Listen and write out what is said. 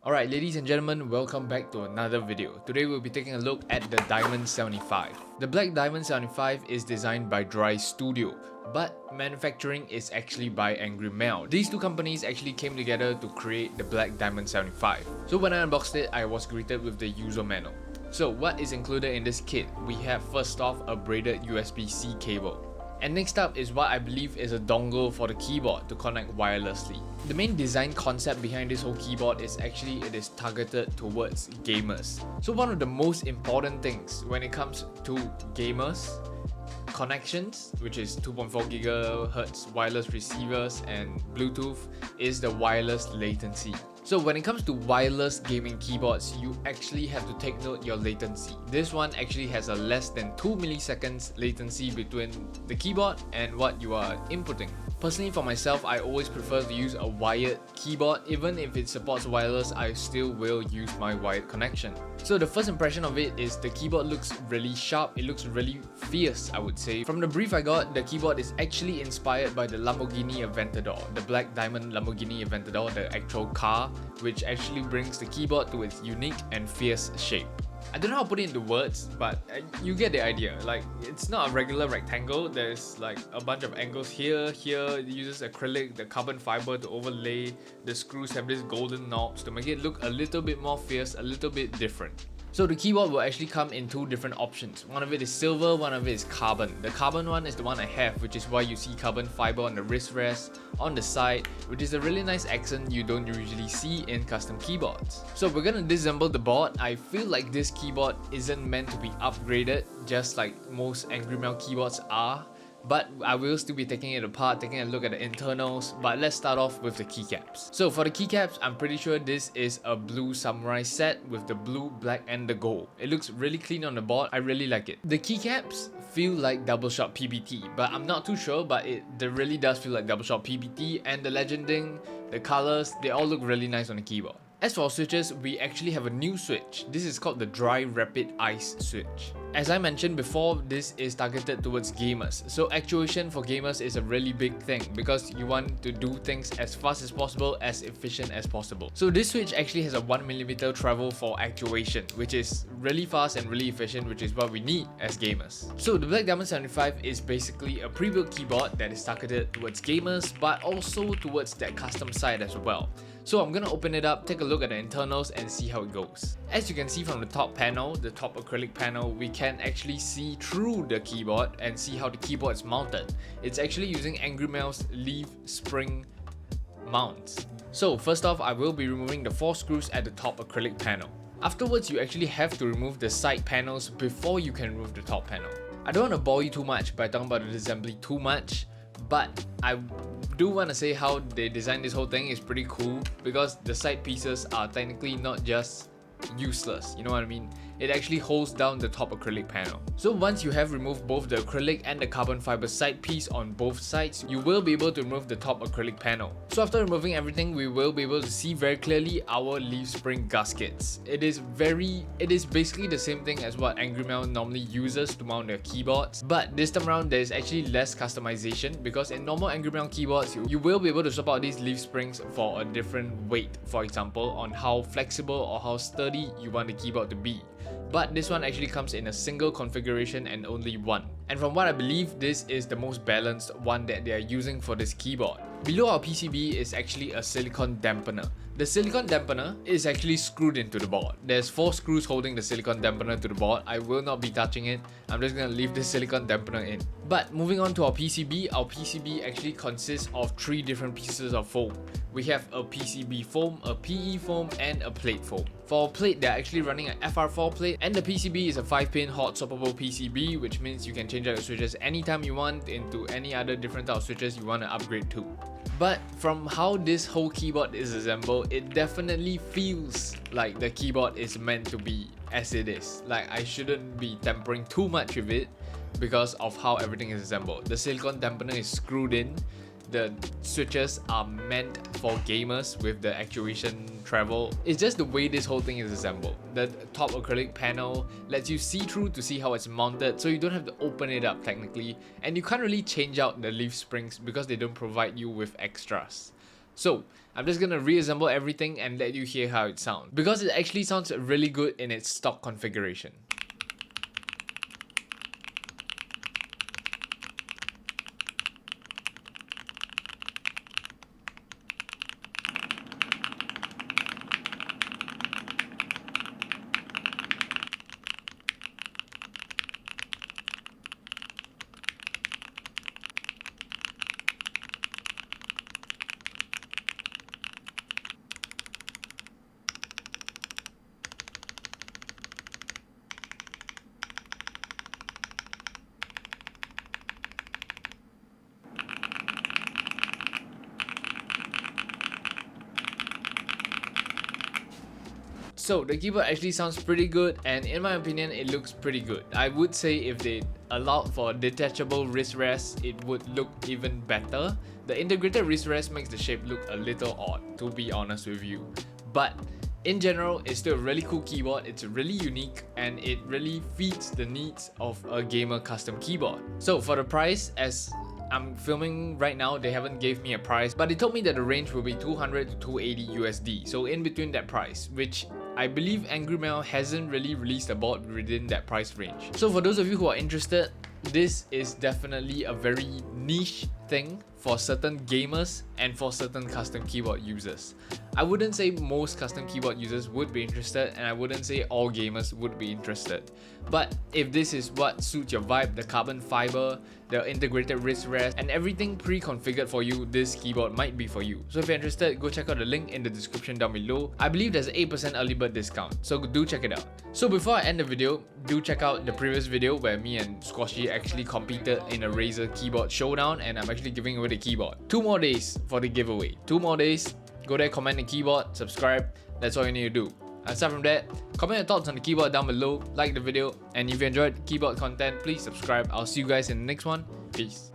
Alright, ladies and gentlemen, welcome back to another video. Today we'll be taking a look at the Diamond75. The black Diamond75 is designed by Dry Studio, but manufacturing is actually by Angry Mel. These two companies actually came together to create the black Diamond75. So when I unboxed it, I was greeted with the user manual. So what is included in this kit? We have first off a braided USB-C cable. And next up is what I believe is a dongle for the keyboard to connect wirelessly. The main design concept behind this whole keyboard is actually it is targeted towards gamers. So one of the most important things when it comes to gamers, connections, which is 2.4 GHz wireless receivers and Bluetooth, is the wireless latency. So when it comes to wireless gaming keyboards, you actually have to take note your latency. This one actually has a less than 2 milliseconds latency between the keyboard and what you are inputting. Personally for myself, I always prefer to use a wired keyboard. Even if it supports wireless, I still will use my wired connection. So the first impression of it is the keyboard looks really sharp, it looks really fierce, I would say. From the brief I got, the keyboard is actually inspired by the Lamborghini Aventador, the black diamond Lamborghini Aventador, the actual car, which actually brings the keyboard to its unique and fierce shape. I don't know how to put it into words, but you get the idea. Like, it's not a regular rectangle. There's like a bunch of angles here. It uses acrylic, the carbon fiber to overlay. The screws have these golden knobs to make it look a little bit more fierce, a little bit different. So the keyboard will actually come in two different options. One of it is silver, one of it is carbon. The carbon one is the one I have, which is why you see carbon fiber on the wrist rest, on the side, which is a really nice accent you don't usually see in custom keyboards. So we're gonna disassemble the board. I feel like this keyboard isn't meant to be upgraded, just like most Angry Mel keyboards are. But I will still be taking it apart, taking a look at the internals, but let's start off with the keycaps. So for the keycaps, I'm pretty sure this is a blue samurai set with the blue, black and the gold. It looks really clean on the board, I really like it. The keycaps feel like double shot PBT, but I'm not too sure, but it really does feel like double shot PBT, and the legending, the colors, they all look really nice on the keyboard. As for switches, we actually have a new switch. This is called the Dry Rapid Ice switch. As I mentioned before, this is targeted towards gamers. So actuation for gamers is a really big thing because you want to do things as fast as possible, as efficient as possible. So this switch actually has a 1mm travel for actuation, which is really fast and really efficient, which is what we need as gamers. So the Black Diamond75 is basically a pre-built keyboard that is targeted towards gamers, but also towards that custom side as well. So I'm gonna open it up, take a look at the internals and see how it goes. As you can see from the top panel, the top acrylic panel, we can actually see through the keyboard and see how the keyboard is mounted. It's actually using Angry Mel's leaf spring mounts. So first off, I will be removing the 4 screws at the top acrylic panel. Afterwards, you actually have to remove the side panels before you can remove the top panel. I don't want to bore you too much by talking about the disassembly too much, but I do want to say how they designed this whole thing is pretty cool because the side pieces are technically not just useless, you know what I mean? It actually holds down the top acrylic panel. So once you have removed both the acrylic and the carbon fiber side piece on both sides, you will be able to remove the top acrylic panel. So after removing everything, we will be able to see very clearly our leaf spring gaskets. It is basically the same thing as what Angry Mel normally uses to mount their keyboards, but this time around there is actually less customization because in normal Angry Mel keyboards, you will be able to swap out these leaf springs for a different weight, for example, on how flexible or how sturdy you want the keyboard to be. But this one actually comes in a single configuration and only one. And from what I believe, this is the most balanced one that they are using for this keyboard. Below our PCB is actually a silicone dampener. The silicone dampener is actually screwed into the board. There's 4 screws holding the silicone dampener to the board. I will not be touching it. I'm just gonna leave the silicone dampener in. But moving on to our PCB actually consists of 3 different pieces of foam. We have a PCB foam, a PE foam, and a plate foam. For our plate, they're actually running an FR4 plate, and the PCB is a 5-pin hot swappable PCB, which means you can change out the switches anytime you want into any other different type of switches you want to upgrade to. But from how this whole keyboard is assembled, it definitely feels like the keyboard is meant to be as it is. Like, I shouldn't be tampering too much with it because of how everything is assembled. The silicone dampener is screwed in. The switches are meant for gamers with the actuation travel. It's just the way this whole thing is assembled. The top acrylic panel lets you see through to see how it's mounted, so you don't have to open it up technically, and you can't really change out the leaf springs because they don't provide you with extras. So I'm just gonna reassemble everything and let you hear how it sounds, because it actually sounds really good in its stock configuration. So the keyboard actually sounds pretty good, and in my opinion it looks pretty good. I would say if they allowed for detachable wrist rest, it would look even better. The integrated wrist rest makes the shape look a little odd, to be honest with you. But in general, it's still a really cool keyboard, it's really unique, and it really feeds the needs of a gamer custom keyboard. So for the price, as I'm filming right now, they haven't gave me a price, but they told me that the range will be 200 to 280 USD, so in between that price, which I believe Angry Mail hasn't really released a board within that price range. So for those of you who are interested, this is definitely a very niche thing for certain gamers and for certain custom keyboard users. I wouldn't say most custom keyboard users would be interested, and I wouldn't say all gamers would be interested. But if this is what suits your vibe, the carbon fiber, the integrated wrist rest, and everything pre-configured for you, this keyboard might be for you. So if you're interested, go check out the link in the description down below. I believe there's an 8% early bird discount, so do check it out. So before I end the video, do check out the previous video where me and Squashy actually competed in a Razer keyboard showdown, and I'm actually giving away the keyboard. 2 more days for the giveaway. 2 more days. Go there, comment the keyboard, subscribe. That's all you need to do. Aside from that, comment your thoughts on the keyboard down below, like the video, and if you enjoyed keyboard content, please subscribe. I'll see you guys in the next one. Peace.